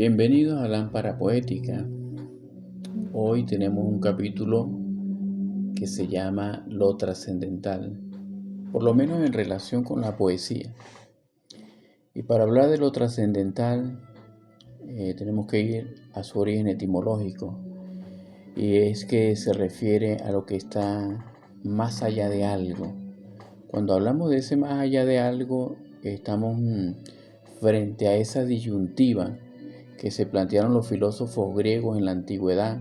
Bienvenidos a Lámpara Poética. Hoy tenemos un capítulo que se llama Lo trascendental, por lo menos en relación con la poesía. Y para hablar de lo trascendental tenemos que ir a su origen etimológico, y es que se refiere a lo que está más allá de algo. Cuando hablamos de ese más allá de algo, estamos frente a esa disyuntiva que se plantearon los filósofos griegos en la antigüedad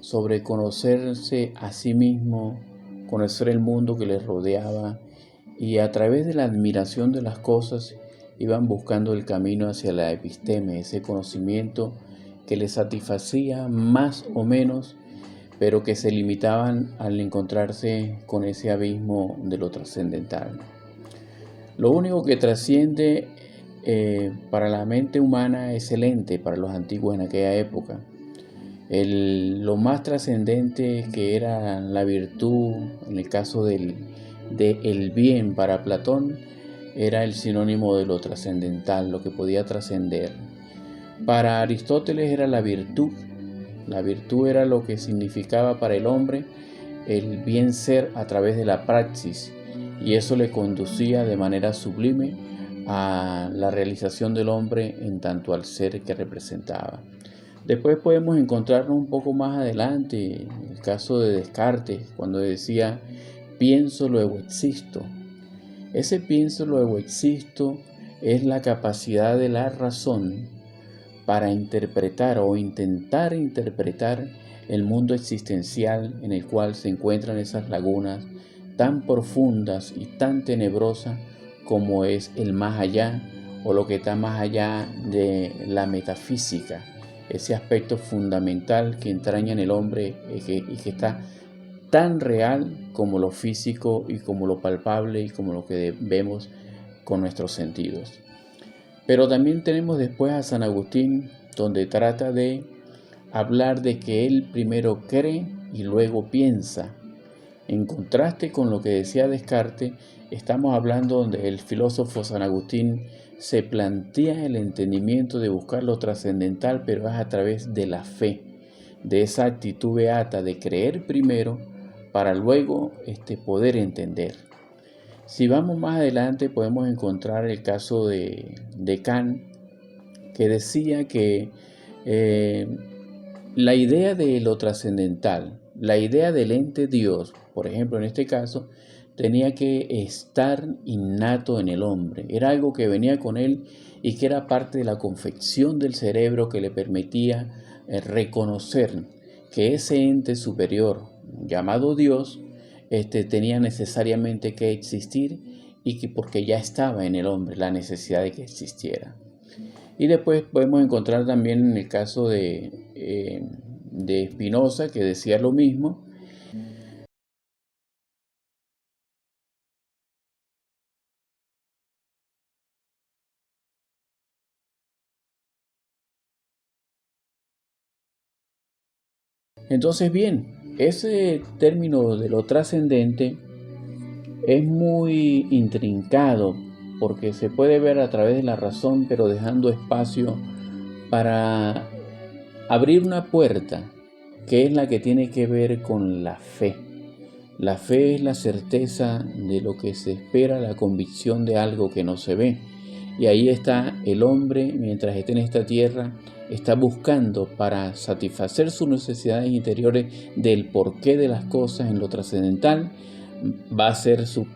sobre conocerse a sí mismo, conocer el mundo que les rodeaba, y a través de la admiración de las cosas iban buscando el camino hacia la episteme, ese conocimiento que les satisfacía más o menos, pero que se limitaban al encontrarse con ese abismo de lo trascendental. Lo único que trasciende para la mente humana es el ente, para los antiguos en aquella época. Lo más trascendente, que era la virtud, en el caso del bien para Platón, era el sinónimo de lo trascendental, lo que podía trascender. Para Aristóteles era la virtud. La virtud era lo que significaba para el hombre el bien ser a través de la praxis, y eso le conducía de manera sublime a la realización del hombre en tanto al ser que representaba. Después podemos encontrarnos un poco más adelante en el caso de Descartes, cuando decía pienso, luego existo. Ese pienso, luego existo es la capacidad de la razón para interpretar o intentar interpretar el mundo existencial en el cual se encuentran esas lagunas tan profundas y tan tenebrosas como es el más allá, o lo que está más allá de la metafísica, ese aspecto fundamental que entraña en el hombre y que está tan real como lo físico y como lo palpable y como lo que vemos con nuestros sentidos. Pero también tenemos después a San Agustín, donde trata de hablar de que él primero cree y luego piensa. En contraste con lo que decía Descartes, estamos hablando donde el filósofo San Agustín se plantea el entendimiento de buscar lo trascendental, pero es a través de la fe, de esa actitud beata de creer primero para luego poder entender. Si vamos más adelante podemos encontrar el caso de Kant, que decía que la idea de lo trascendental, la idea del ente Dios, por ejemplo en este caso, tenía que estar innato en el hombre. Era algo que venía con él y que era parte de la confección del cerebro que le permitía reconocer que ese ente superior llamado Dios tenía necesariamente que existir, y que porque ya estaba en el hombre la necesidad de que existiera. Y después podemos encontrar también en el caso de Spinoza, que decía lo mismo. Entonces, bien, ese término de lo trascendente es muy intrincado porque se puede ver a través de la razón, pero dejando espacio para abrir una puerta, que es la que tiene que ver con la fe. La fe es la certeza de lo que se espera, la convicción de algo que no se ve. Y ahí está el hombre, mientras esté en esta tierra, está buscando para satisfacer sus necesidades interiores del porqué de las cosas en lo trascendental. Va a ser su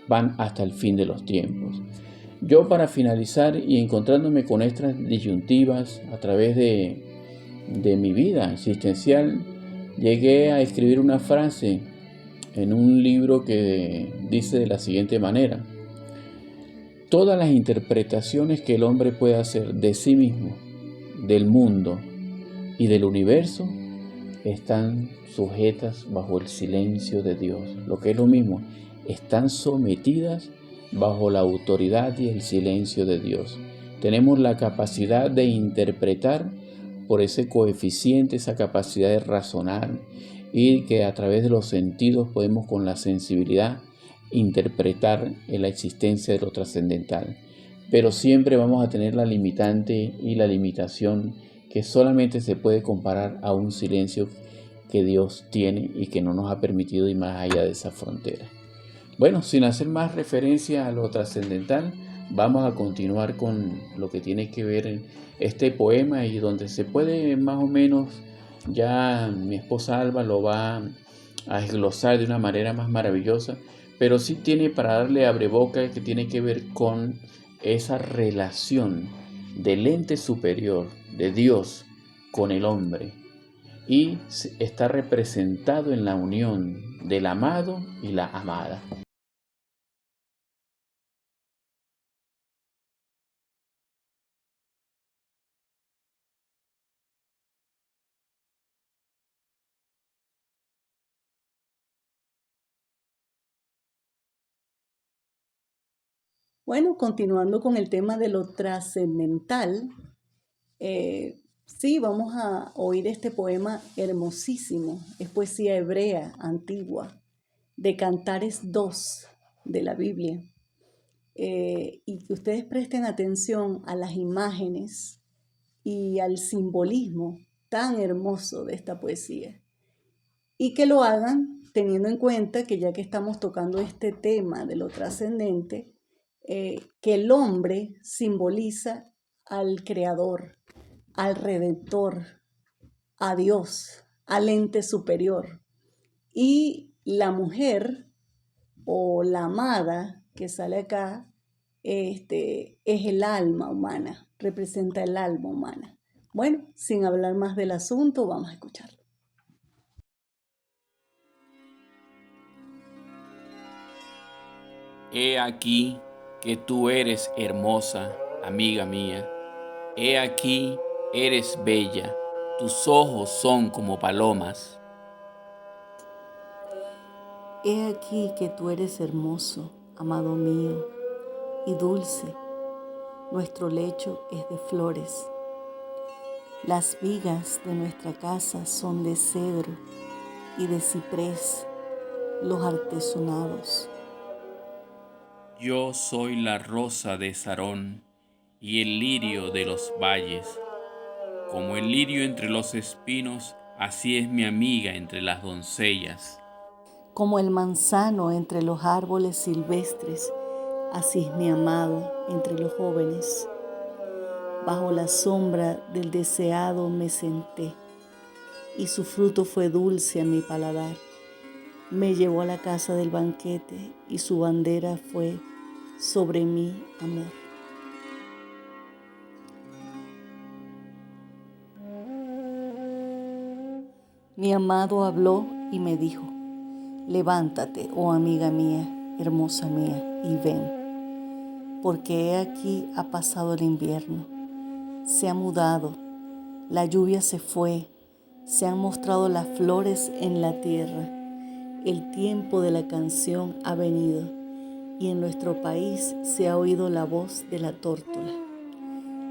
pan hasta el fin de los tiempos. Yo, para finalizar y encontrándome con estas disyuntivas a través de mi vida existencial, llegué a escribir una frase en un libro que dice de la siguiente manera: todas las interpretaciones que el hombre puede hacer de sí mismo, del mundo y del universo están sujetas bajo el silencio de Dios. Lo que es lo mismo, están sometidas bajo la autoridad y el silencio de Dios. Tenemos la capacidad de interpretar por ese coeficiente, esa capacidad de razonar, y que a través de los sentidos podemos con la sensibilidad interpretar en la existencia de lo trascendental. pero siempre vamos a tener la limitante y la limitación que solamente se puede comparar a un silencio que Dios tiene y que no nos ha permitido ir más allá de esa frontera. Bueno, sin hacer más referencia a lo trascendental, vamos a continuar con lo que tiene que ver en este poema y donde se puede más o menos, ya mi esposa Alba lo va a desglosar de una manera más maravillosa, pero sí tiene para darle abreboca que tiene que ver con esa relación del ente superior, de Dios, con el hombre. Y está representado en la unión del amado y la amada. Bueno, continuando con el tema de lo trascendental, sí, vamos a oír este poema hermosísimo. Es poesía hebrea antigua, de Cantares 2 de la Biblia. Y que ustedes presten atención a las imágenes y al simbolismo tan hermoso de esta poesía. Y que lo hagan teniendo en cuenta que ya que estamos tocando este tema de lo trascendente, que el hombre simboliza al Creador, al Redentor, a Dios, al ente superior. Y la mujer o la amada que sale acá es el alma humana, representa el alma humana. Bueno, sin hablar más del asunto, vamos a escucharlo. He aquí que tú eres hermosa, amiga mía. He aquí eres bella. Tus ojos son como palomas. He aquí que tú eres hermoso, amado mío, y dulce. Nuestro lecho es de flores. Las vigas de nuestra casa son de cedro y de ciprés, los artesonados. Yo soy la rosa de Sarón y el lirio de los valles. Como el lirio entre los espinos, así es mi amiga entre las doncellas. Como el manzano entre los árboles silvestres, así es mi amado entre los jóvenes. Bajo la sombra del deseado me senté, y su fruto fue dulce a mi paladar. Me llevó a la casa del banquete, y su bandera fue sobre mi amor. Mi amado habló y me dijo: levántate, oh amiga mía, hermosa mía, y ven, porque he aquí ha pasado el invierno, se ha mudado, la lluvia se fue, se han mostrado las flores en la tierra, el tiempo de la canción ha venido, y en nuestro país se ha oído la voz de la tórtola.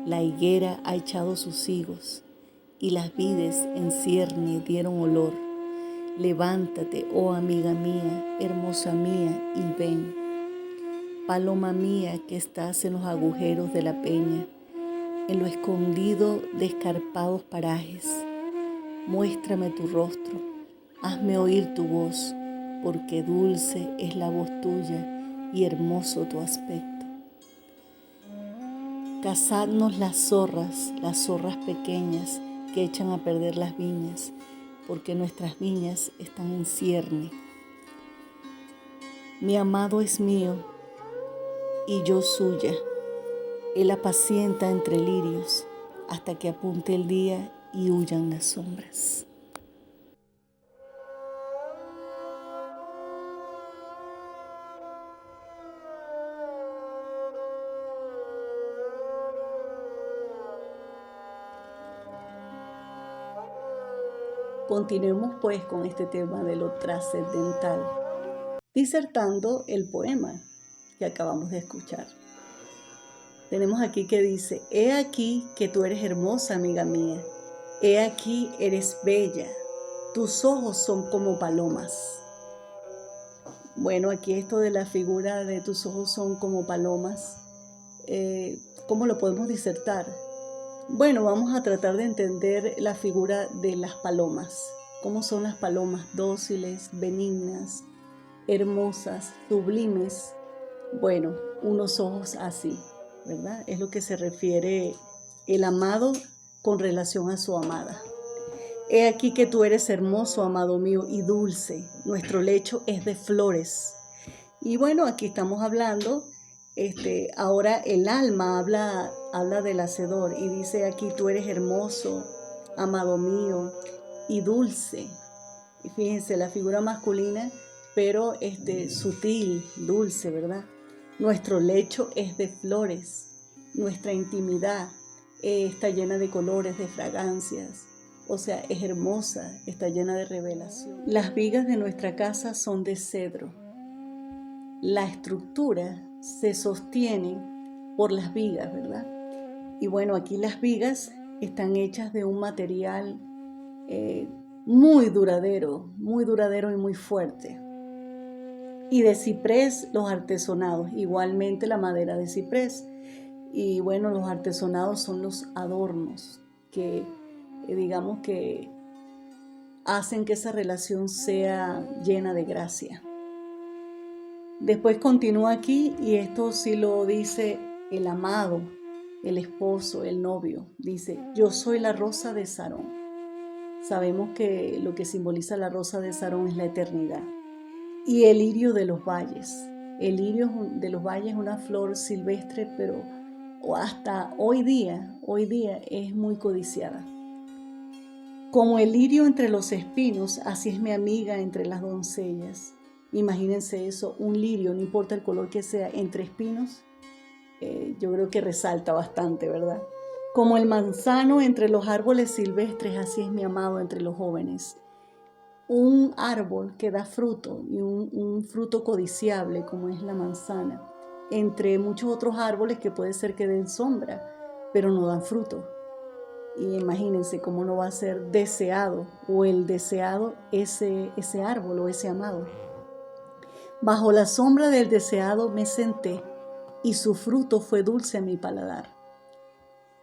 La higuera ha echado sus higos, y las vides en cierne dieron olor. Levántate, oh amiga mía, hermosa mía, y ven. Paloma mía que estás en los agujeros de la peña, en lo escondido de escarpados parajes. Muéstrame tu rostro, hazme oír tu voz, porque dulce es la voz tuya y hermoso tu aspecto. Cazadnos las zorras pequeñas que echan a perder las viñas, porque nuestras viñas están en cierne. Mi amado es mío y yo suya. Él apacienta entre lirios hasta que apunte el día y huyan las sombras. Continuemos pues con este tema de lo trascendental, disertando el poema que acabamos de escuchar. Tenemos aquí que dice: he aquí que tú eres hermosa, amiga mía. He aquí eres bella. Tus ojos son como palomas. Bueno, aquí esto de la figura de tus ojos son como palomas ¿Cómo lo podemos disertar? Bueno, vamos a tratar de entender la figura de las palomas. ¿Cómo son las palomas? Dóciles, benignas, hermosas, sublimes. Bueno, unos ojos así, ¿verdad? Es lo que se refiere el amado con relación a su amada. He aquí que tú eres hermoso, amado mío, y dulce. Nuestro lecho es de flores. Y bueno, aquí estamos hablando, ahora el alma habla del hacedor y dice aquí tú eres hermoso, amado mío, y dulce. Y fíjense, la figura masculina, pero sutil, dulce, ¿verdad? Nuestro lecho es de flores, nuestra intimidad está llena de colores, de fragancias. O sea, es hermosa, está llena de revelación. Las vigas de nuestra casa son de cedro. La estructura se sostiene por las vigas, ¿verdad? Y bueno, aquí las vigas están hechas de un material muy duradero y muy fuerte. Y de ciprés los artesonados, igualmente la madera de ciprés. Y bueno, los artesonados son los adornos que digamos que hacen que esa relación sea llena de gracia. Después continúa aquí y esto sí lo dice el amado, el esposo, el novio. Dice, yo soy la rosa de Sarón. Sabemos que lo que simboliza la rosa de Sarón es la eternidad. Y el lirio de los valles. El lirio de los valles es una flor silvestre, pero hasta hoy día es muy codiciada. Como el lirio entre los espinos, así es mi amiga entre las doncellas. Imagínense eso, un lirio, no importa el color que sea, entre espinos, yo creo que resalta bastante, ¿verdad? Como el manzano entre los árboles silvestres, así es mi amado entre los jóvenes. Un árbol que da fruto y un fruto codiciable como es la manzana, entre muchos otros árboles que puede ser que den sombra, pero no dan fruto. Y imagínense cómo no va a ser deseado o el deseado ese árbol o ese amado. Bajo la sombra del deseado me senté y su fruto fue dulce a mi paladar.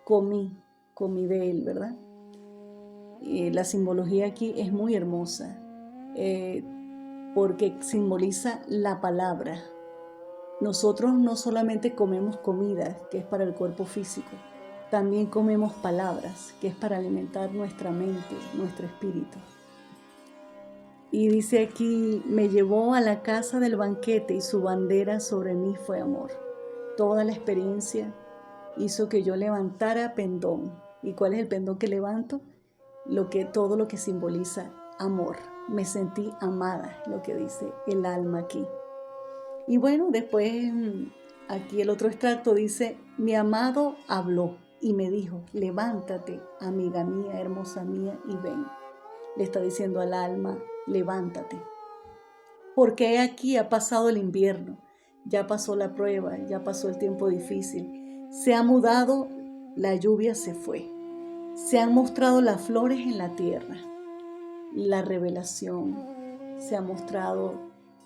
Comí de él, ¿verdad? La simbología aquí es muy hermosa porque simboliza la palabra. Nosotros no solamente comemos comida, que es para el cuerpo físico, también comemos palabras, que es para alimentar nuestra mente, nuestro espíritu. Y dice aquí, me llevó a la casa del banquete y su bandera sobre mí fue amor. Toda la experiencia hizo que yo levantara pendón. ¿Y cuál es el pendón que levanto? Todo lo que simboliza amor. Me sentí amada, lo que dice el alma aquí. Y bueno, después aquí el otro extracto dice, mi amado habló y me dijo, levántate, amiga mía, hermosa mía, y ven. Le está diciendo al alma, levántate. Porque aquí ha pasado el invierno, ya pasó la prueba, ya pasó el tiempo difícil. Se ha mudado, la lluvia se fue. Se han mostrado las flores en la tierra. La revelación se ha mostrado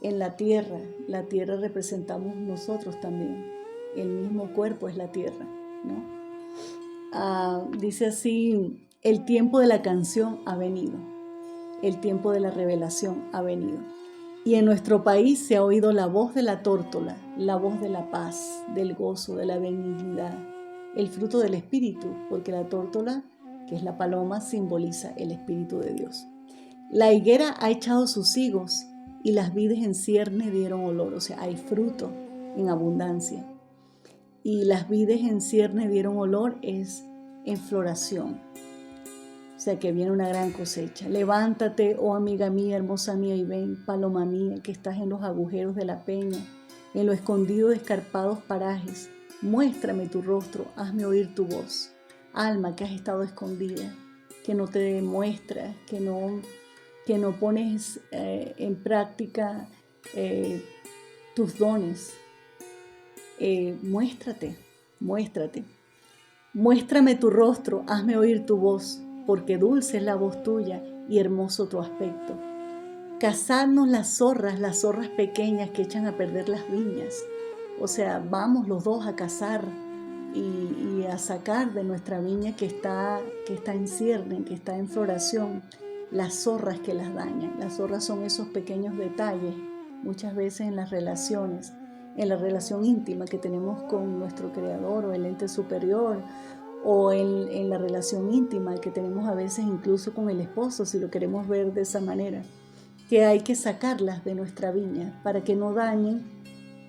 en la tierra. La tierra representamos nosotros también. El mismo cuerpo es la tierra, ¿no? Dice así, el tiempo de la canción ha venido. El tiempo de la revelación ha venido. Y en nuestro país se ha oído la voz de la tórtola, la voz de la paz, del gozo, de la benignidad, el fruto del espíritu, porque la tórtola, que es la paloma, simboliza el espíritu de Dios. La higuera ha echado sus higos y las vides en cierne dieron olor, o sea, hay fruto en abundancia. Y las vides en cierne dieron olor es en floración. O sea que viene una gran cosecha. Levántate, oh amiga mía, hermosa mía, y ven, paloma mía, que estás en los agujeros de la peña, en lo escondido de escarpados parajes. Muéstrame tu rostro, hazme oír tu voz. Alma que has estado escondida, que no te demuestras, que no pones en práctica tus dones. Muéstrate. Muéstrame tu rostro, hazme oír tu voz, porque dulce es la voz tuya y hermoso tu aspecto. Cazadnos las zorras pequeñas que echan a perder las viñas. O sea, vamos los dos a cazar y a sacar de nuestra viña que está en cierne, que está en floración, las zorras que las dañan. Las zorras son esos pequeños detalles, muchas veces en las relaciones, en la relación íntima que tenemos con nuestro Creador o el ente superior, o en la relación íntima que tenemos a veces incluso con el esposo, si lo queremos ver de esa manera, que hay que sacarlas de nuestra viña para que no dañen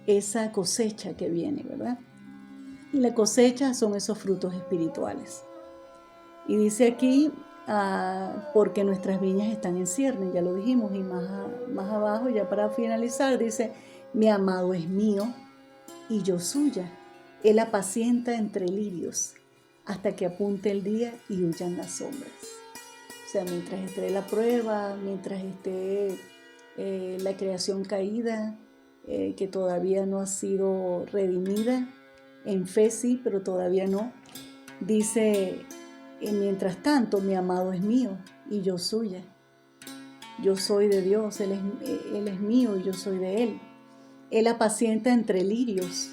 esa cosecha que viene, ¿verdad? Y la cosecha son esos frutos espirituales. Y dice aquí, porque nuestras viñas están en cierne, ya lo dijimos, y más abajo, ya para finalizar, dice, mi amado es mío y yo suya. Él apacienta entre lirios hasta que apunte el día y huyan las sombras. O sea, mientras esté la prueba, mientras esté la creación caída, que todavía no ha sido redimida, en fe sí, pero todavía no. Dice, mientras tanto, mi amado es mío y yo suya. Yo soy de Dios, Él es mío y yo soy de Él. Él apacienta entre lirios,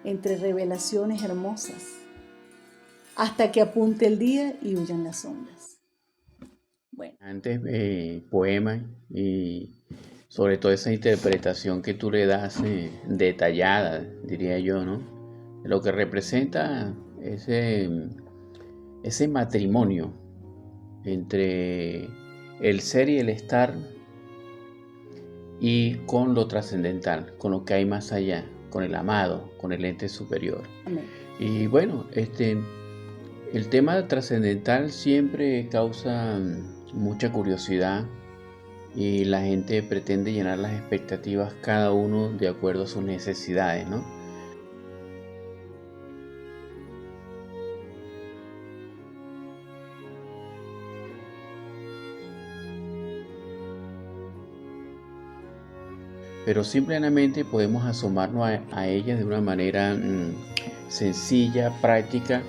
entre revelaciones hermosas, hasta que apunte el día y huyan las sombras. Bueno. Antes, poema y sobre todo esa interpretación que tú le das detallada, diría yo, ¿no? Lo que representa ese matrimonio entre el ser y el estar y con lo trascendental, con lo que hay más allá, con el amado, con el ente superior. Amén. Y bueno, el tema trascendental siempre causa mucha curiosidad y la gente pretende llenar las expectativas cada uno de acuerdo a sus necesidades, ¿no? Pero simplemente podemos asomarnos a ellas de una manera sencilla, práctica,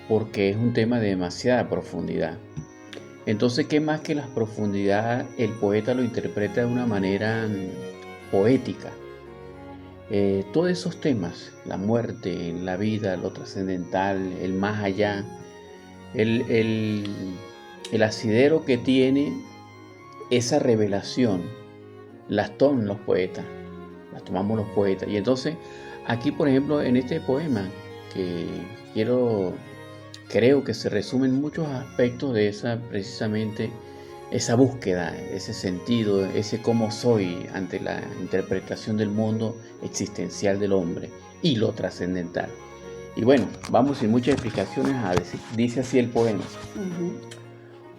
porque es un tema de demasiada profundidad. Entonces, ¿qué más que la profundidad? El poeta lo interpreta de una manera poética. Todos esos temas, la muerte, la vida, lo trascendental, el más allá, el asidero que tiene esa revelación, las toman los poetas, las tomamos los poetas. Y entonces, aquí, por ejemplo, en este poema, que creo que se resumen muchos aspectos de precisamente esa búsqueda, ese sentido, ese cómo soy ante la interpretación del mundo existencial del hombre y lo trascendental. Y bueno, vamos sin muchas explicaciones a decir, dice así el poema.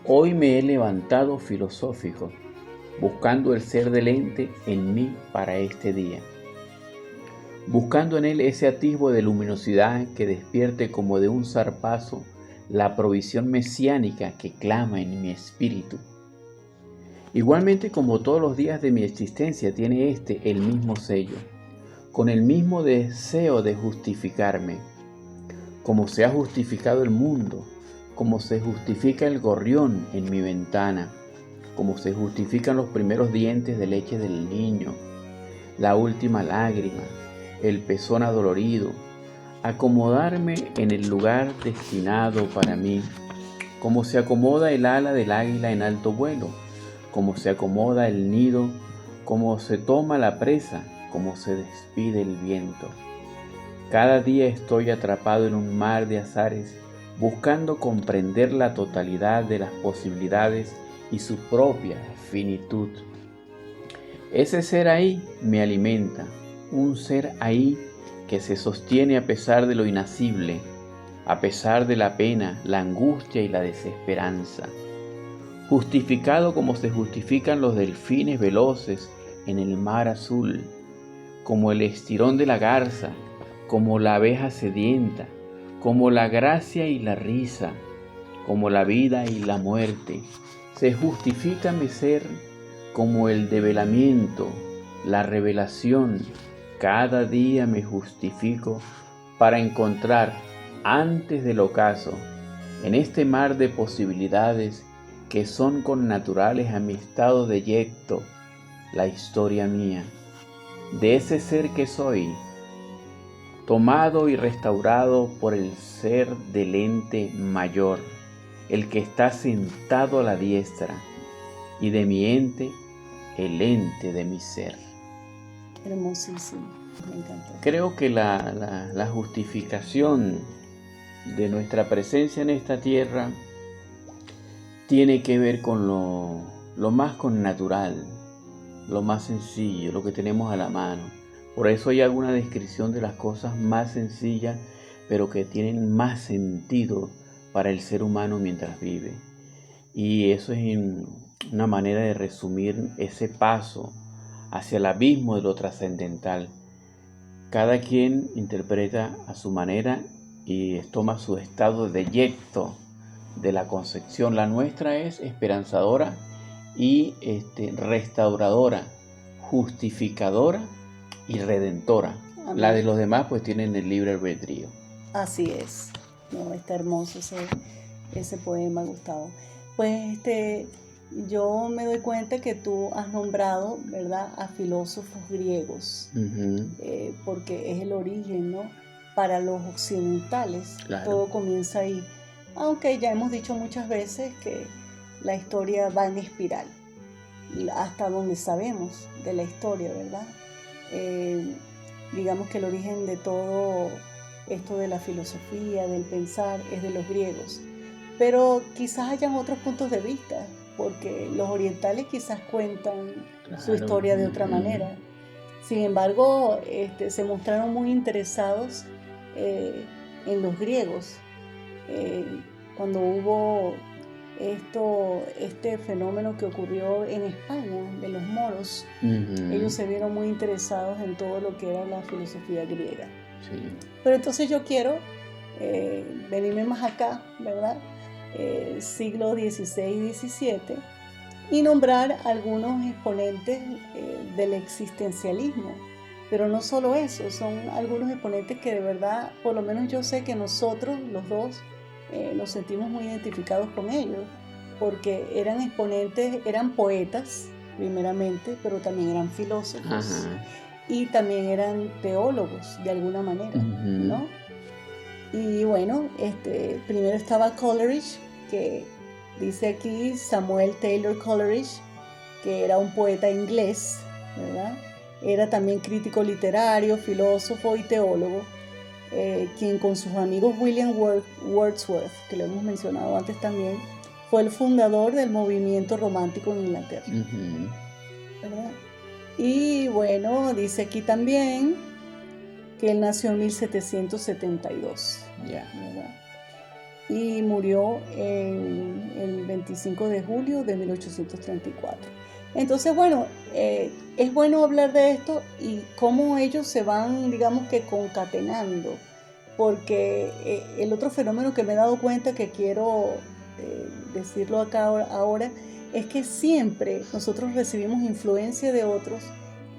Hoy me he levantado filosófico, buscando el ser del ente en mí para este día, buscando en él ese atisbo de luminosidad que despierte como de un zarpazo la provisión mesiánica que clama en mi espíritu. Igualmente, como todos los días de mi existencia, tiene el mismo sello, con el mismo deseo de justificarme, como se ha justificado el mundo, como se justifica el gorrión en mi ventana, como se justifican los primeros dientes de leche del niño, la última lágrima, el pezón adolorido, acomodarme en el lugar destinado para mí, como se acomoda el ala del águila en alto vuelo, como se acomoda el nido, como se toma la presa, como se despide el viento. Cada día estoy atrapado en un mar de azares, buscando comprender la totalidad de las posibilidades y su propia finitud. Ese ser ahí me alimenta, un ser ahí que se sostiene a pesar de lo inacible, a pesar de la pena, la angustia y la desesperanza. Justificado como se justifican los delfines veloces en el mar azul, como el estirón de la garza, como la abeja sedienta, como la gracia y la risa, como la vida y la muerte. Se justifica mi ser como el develamiento, la revelación. Cada día me justifico para encontrar, antes del ocaso, en este mar de posibilidades que son connaturales a mi estado de yecto, la historia mía, de ese ser que soy, tomado y restaurado por el ser del ente mayor, el que está sentado a la diestra, y de mi ente, el ente de mi ser. Hermosísimo, me encantó. Creo que la justificación de nuestra presencia en esta tierra tiene que ver con lo más connatural, lo más sencillo, lo que tenemos a la mano. Por eso hay alguna descripción de las cosas más sencillas, pero que tienen más sentido para el ser humano mientras vive. Y eso es una manera de resumir ese paso hacia el abismo de lo trascendental. Cada quien interpreta a su manera y toma su estado de yecto de la concepción. La nuestra es esperanzadora y restauradora, justificadora y redentora. Amén. La de los demás pues tienen el libre albedrío. Así es. No, está hermoso ese poema, Gustavo. Pues yo me doy cuenta que tú has nombrado, ¿verdad?, a filósofos griegos, porque es el origen, ¿no? Para los occidentales, Claro. Todo comienza ahí. Aunque ya hemos dicho muchas veces que la historia va en espiral, hasta donde sabemos de la historia, ¿verdad? Digamos que el origen de todo esto de la filosofía, del pensar, es de los griegos. Pero quizás hayan otros puntos de vista, porque los orientales quizás cuentan su historia de otra manera. Sin embargo, se mostraron muy interesados en los griegos. Cuando hubo este fenómeno que ocurrió en España, de los moros, ellos se vieron muy interesados en todo lo que era la filosofía griega. Sí. Pero entonces yo quiero venirme más acá, ¿verdad? Siglo XVI y XVII, y nombrar algunos exponentes del existencialismo. Pero no solo eso, son algunos exponentes que de verdad, por lo menos yo sé que nosotros, los dos, nos sentimos muy identificados con ellos, porque eran exponentes, eran poetas, primeramente, pero también eran filósofos. Ajá. Y también eran teólogos, de alguna manera, ¿no? Y bueno, primero estaba Coleridge, que dice aquí Samuel Taylor Coleridge, que era un poeta inglés, ¿verdad? Era también crítico literario, filósofo y teólogo, quien con sus amigos William Wordsworth, que lo hemos mencionado antes también, fue el fundador del movimiento romántico en Inglaterra, ¿verdad? Y bueno, dice aquí también que él nació en 1772, ¿verdad? Y murió el 25 de julio de 1834. Entonces, bueno, es bueno hablar de esto y cómo ellos se van, digamos que concatenando, porque el otro fenómeno que me he dado cuenta, que quiero decirlo acá ahora, es que siempre nosotros recibimos influencia de otros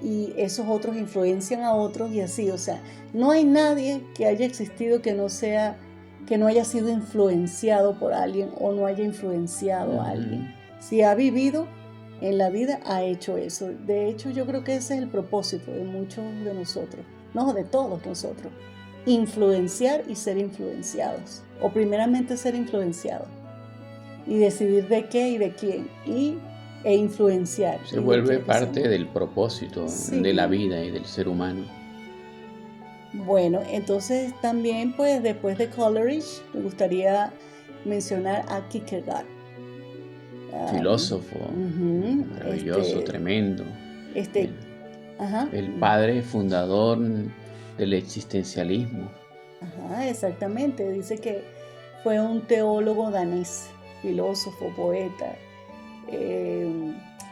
y esos otros influencian a otros y así, o sea, no hay nadie que haya existido que no haya sido influenciado por alguien o no haya influenciado a alguien. Si ha vivido en la vida, ha hecho eso. De hecho, yo creo que ese es el propósito de muchos de nosotros, no, de todos nosotros, influenciar y ser influenciados, o primeramente ser influenciados y decidir de qué y de quién, e influenciar. Se vuelve parte del propósito de la vida y del ser humano. Bueno, entonces también pues después de Coleridge me gustaría mencionar a Kierkegaard. Filósofo, maravilloso, tremendo. El padre fundador del existencialismo. Exactamente, dice que fue un teólogo danés, filósofo, poeta,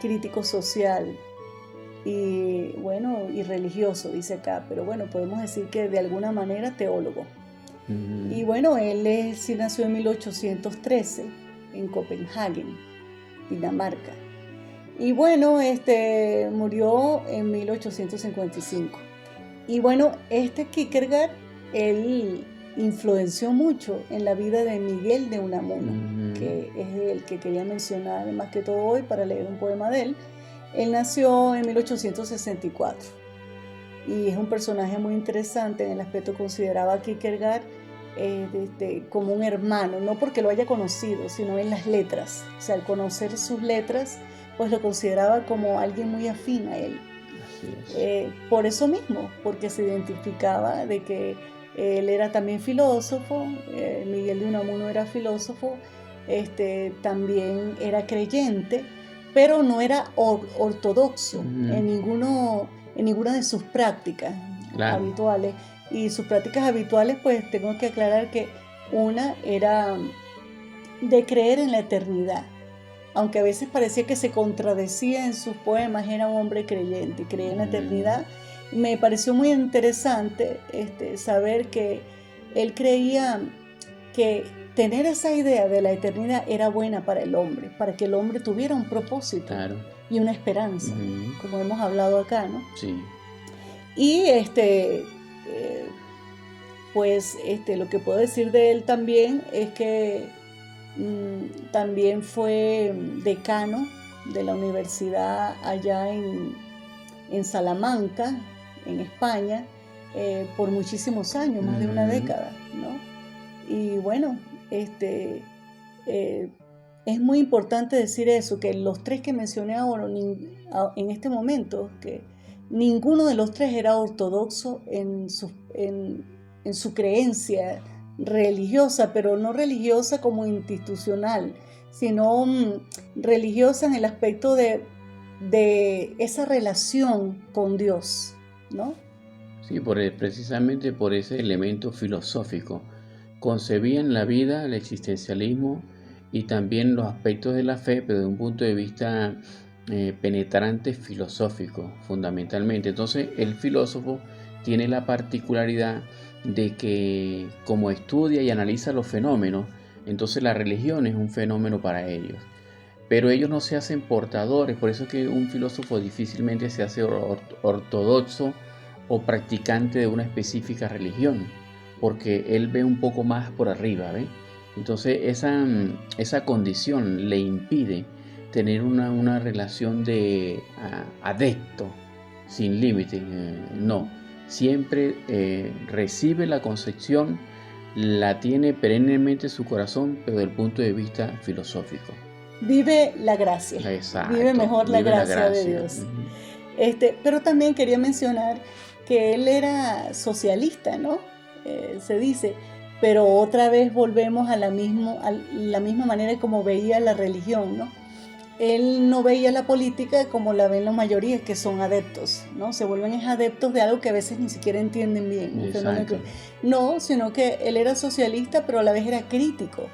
crítico social y bueno, y religioso, dice acá, pero bueno, podemos decir que de alguna manera teólogo. Y bueno, él sí nació en 1813 en Copenhague, Dinamarca. Y bueno, murió en 1855. Y bueno, Kierkegaard, él influenció mucho en la vida de Miguel de Unamuno, que es el que quería mencionar más que todo hoy para leer un poema de él. Él nació en 1864 y es un personaje muy interesante en el aspecto consideraba a Kierkegaard como un hermano, no porque lo haya conocido, sino en las letras. O sea, al conocer sus letras, pues lo consideraba como alguien muy afín a él. Así es. Por eso mismo, porque se identificaba de que él era también filósofo, Miguel de Unamuno era filósofo, también era creyente, pero no era ortodoxo en ninguna de sus prácticas Claro. habituales. Y sus prácticas habituales, pues tengo que aclarar que una era de creer en la eternidad. Aunque a veces parecía que se contradecía en sus poemas, era un hombre creyente y creía en la eternidad. Me pareció muy interesante saber que él creía que tener esa idea de la eternidad era buena para el hombre, para que el hombre tuviera un propósito Claro. y una esperanza, como hemos hablado acá, ¿no? Sí. Y pues lo que puedo decir de él también es que también fue decano de la universidad allá en Salamanca, en España, por muchísimos años, más de una década, ¿no? Y bueno, es muy importante decir eso, que los tres que mencioné ahora, en este momento, que ninguno de los tres era ortodoxo en su creencia religiosa, pero no religiosa como institucional, sino religiosa en el aspecto de esa relación con Dios, ¿no? Sí, precisamente por ese elemento filosófico. Concebían la vida, el existencialismo y también los aspectos de la fe, pero desde un punto de vista penetrante filosófico, fundamentalmente. Entonces, el filósofo tiene la particularidad de que como estudia y analiza los fenómenos, entonces la religión es un fenómeno para ellos. Pero ellos no se hacen portadores, por eso es que un filósofo difícilmente se hace ortodoxo o practicante de una específica religión, porque él ve un poco más por arriba, ¿ve? Entonces esa condición le impide tener una relación de adepto sin límite, no. Siempre recibe la concepción, la tiene perennemente en su corazón, pero desde el punto de vista filosófico. Vive la gracia. Exacto, vive mejor la vive gracia de Dios. Pero también quería mencionar que él era socialista, ¿no? Se dice, pero otra vez volvemos a la misma manera como veía la religión, ¿no? Él no veía la política como la ven la mayoría, que son adeptos, ¿no? Se vuelven adeptos de algo que a veces ni siquiera entienden bien. Exacto. No, sino que él era socialista, pero a la vez era crítico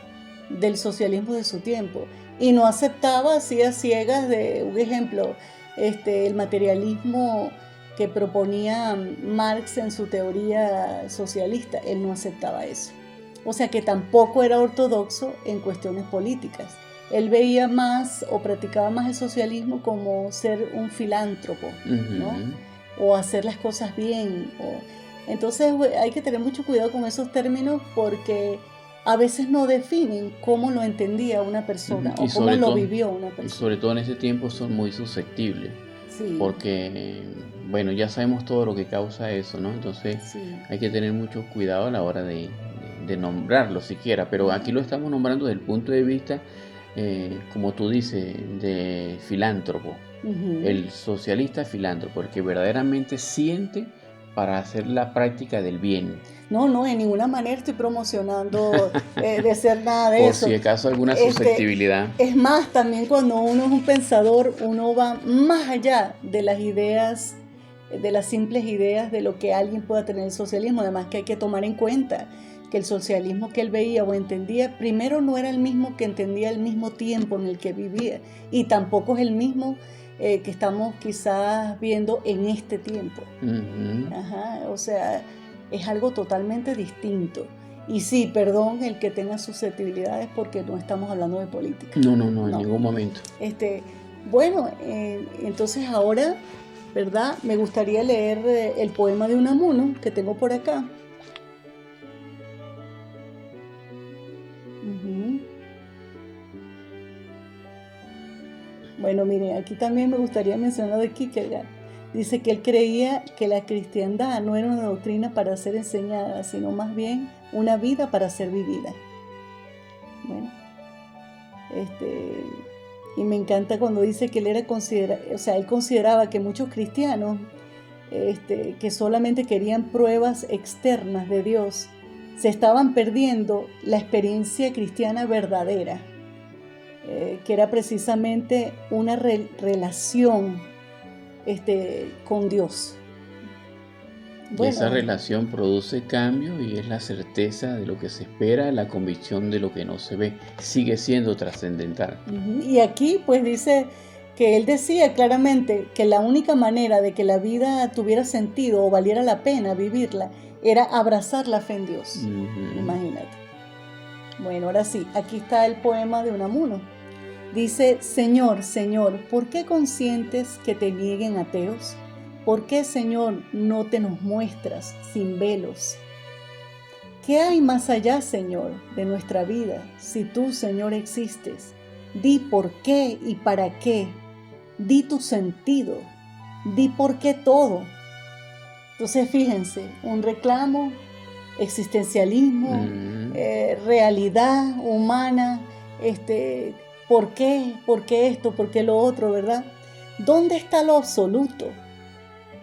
del socialismo de su tiempo. Y no aceptaba así a ciegas de, un ejemplo, el materialismo que proponía Marx en su teoría socialista. Él no aceptaba eso. O sea que tampoco era ortodoxo en cuestiones políticas. Él veía más o practicaba más el socialismo como ser un filántropo, ¿no? O hacer las cosas bien. Entonces hay que tener mucho cuidado con esos términos porque a veces no definen cómo lo entendía una persona o cómo lo vivió una persona. Y sobre todo en ese tiempo son muy susceptibles. Sí. Porque, bueno, ya sabemos todo lo que causa eso, ¿no? Entonces hay que tener mucho cuidado a la hora de nombrarlo siquiera. Pero aquí lo estamos nombrando desde el punto de vista, como tú dices, de filántropo. El socialista filántropo, el que verdaderamente siente para hacer la práctica del bien. No, en ninguna manera estoy promocionando de ser nada de Por eso. si acaso alguna susceptibilidad. Es más, también cuando uno es un pensador, uno va más allá de las ideas, de las simples ideas de lo que alguien pueda tener el socialismo. Además que hay que tomar en cuenta que el socialismo que él veía o entendía, primero no era el mismo que entendía al mismo tiempo en el que vivía, y tampoco es el mismo que estamos quizás viendo en este tiempo. O sea, es algo totalmente distinto. Y sí, perdón el que tenga susceptibilidades porque no estamos hablando de política. No, en ningún momento. Bueno, entonces ahora, ¿verdad? Me gustaría leer el poema de Unamuno que tengo por acá. Bueno, miren, aquí también me gustaría mencionar de Kierkegaard. Dice que él creía que la cristiandad no era una doctrina para ser enseñada, sino más bien una vida para ser vivida. Bueno, y me encanta cuando dice que él era él consideraba que muchos cristianos que solamente querían pruebas externas de Dios, se estaban perdiendo la experiencia cristiana verdadera, que era precisamente una relación con Dios. Y esa relación produce cambio y es la certeza de lo que se espera, la convicción de lo que no se ve. Sigue siendo trascendental. Y aquí pues dice que él decía claramente que la única manera de que la vida tuviera sentido o valiera la pena vivirla era abrazar la fe en Dios. Imagínate. Bueno, ahora sí, aquí está el poema de Unamuno. Dice: Señor, Señor, ¿por qué consientes que te nieguen ateos? ¿Por qué, Señor, no te nos muestras sin velos? ¿Qué hay más allá, Señor, de nuestra vida? Si tú, Señor, existes, di por qué y para qué. Di tu sentido. Di por qué todo. Entonces, fíjense, un reclamo, existencialismo, realidad humana, ¿por qué? ¿Por qué esto? ¿Por qué lo otro? ¿Verdad? ¿Dónde está lo absoluto?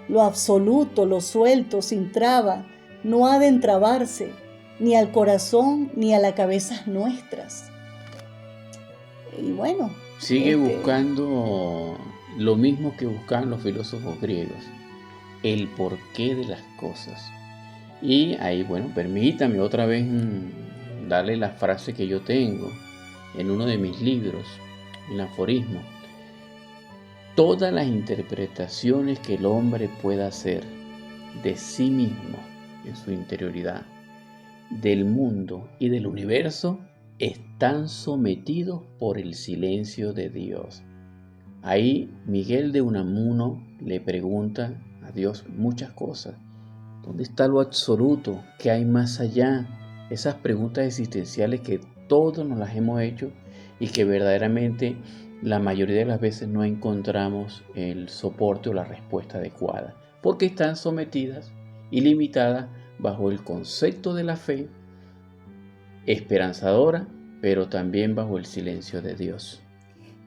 Lo absoluto, lo suelto, sin traba, no ha de entrabarse, ni al corazón ni a las cabezas nuestras. Y bueno. Sigue buscando lo mismo que buscaban los filósofos griegos, el porqué de las cosas. Y ahí, bueno, permítame otra vez darle la frase que yo tengo en uno de mis libros, el aforismo. Todas las interpretaciones que el hombre pueda hacer de sí mismo, en su interioridad, del mundo y del universo, están sometidos por el silencio de Dios. Ahí Miguel de Unamuno le pregunta a Dios muchas cosas. ¿Dónde está lo absoluto? ¿Qué hay más allá? Esas preguntas existenciales que todos nos las hemos hecho y que verdaderamente la mayoría de las veces no encontramos el soporte o la respuesta adecuada, porque están sometidas y limitadas bajo el concepto de la fe esperanzadora, pero también bajo el silencio de Dios.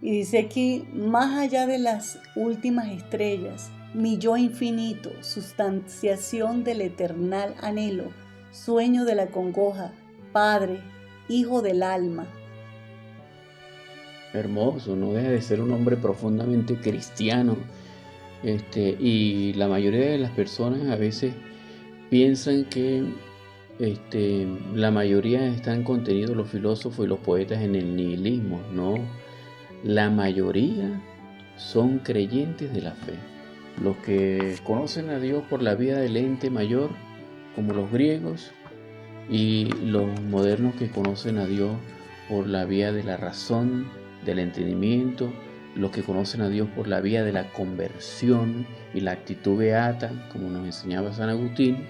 Y dice aquí: más allá de las últimas estrellas, mi yo infinito, sustanciación del eternal anhelo, sueño de la congoja, Padre, Hijo del alma. Hermoso, no deja de ser un hombre profundamente cristiano. Y la mayoría de las personas a veces piensan que la mayoría están contenidos, los filósofos y los poetas, en el nihilismo. No, la mayoría son creyentes de la fe. Los que conocen a Dios por la vía del ente mayor, como los griegos, y los modernos que conocen a Dios por la vía de la razón, del entendimiento, los que conocen a Dios por la vía de la conversión y la actitud beata, como nos enseñaba San Agustín,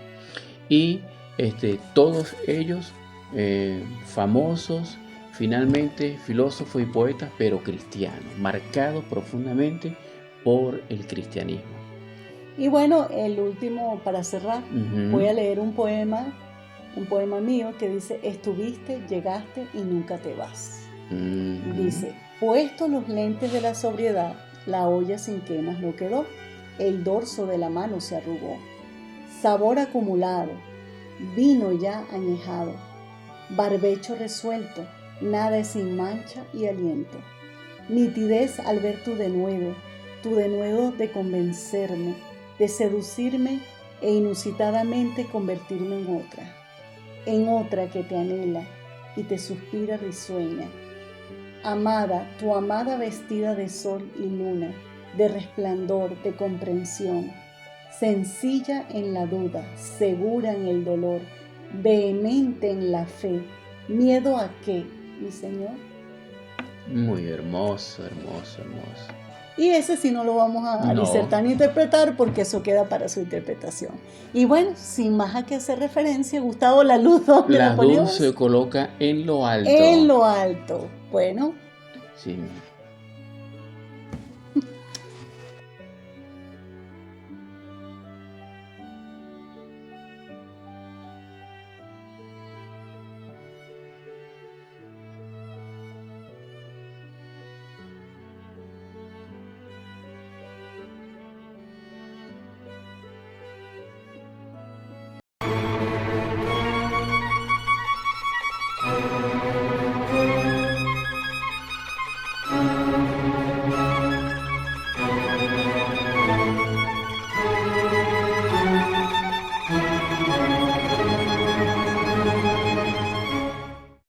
y todos ellos famosos, finalmente filósofos y poetas, pero cristianos, marcados profundamente por el cristianismo. Y bueno, el último, para cerrar, voy a leer un poema mío que dice: estuviste, llegaste y nunca te vas. Dice: puestos los lentes de la sobriedad, la olla sin quemas no quedó, el dorso de la mano se arrugó, sabor acumulado, vino ya añejado, barbecho resuelto, nada es sin mancha y aliento, nitidez al ver tu denuedo de convencerme, de seducirme e inusitadamente convertirme en otra que te anhela y te suspira risueña. Amada, tu amada vestida de sol y luna, de resplandor, de comprensión, sencilla en la duda, segura en el dolor, vehemente en la fe. ¿Miedo a qué, mi Señor? Muy hermoso, hermoso, hermoso. Y ese sí no lo vamos a disertar ni interpretar, porque eso queda para su interpretación. Y bueno, sin más a qué hacer referencia, Gustavo, la luz, ¿dónde la ponemos? La luz se coloca en lo alto. En lo alto. Bueno. Sí.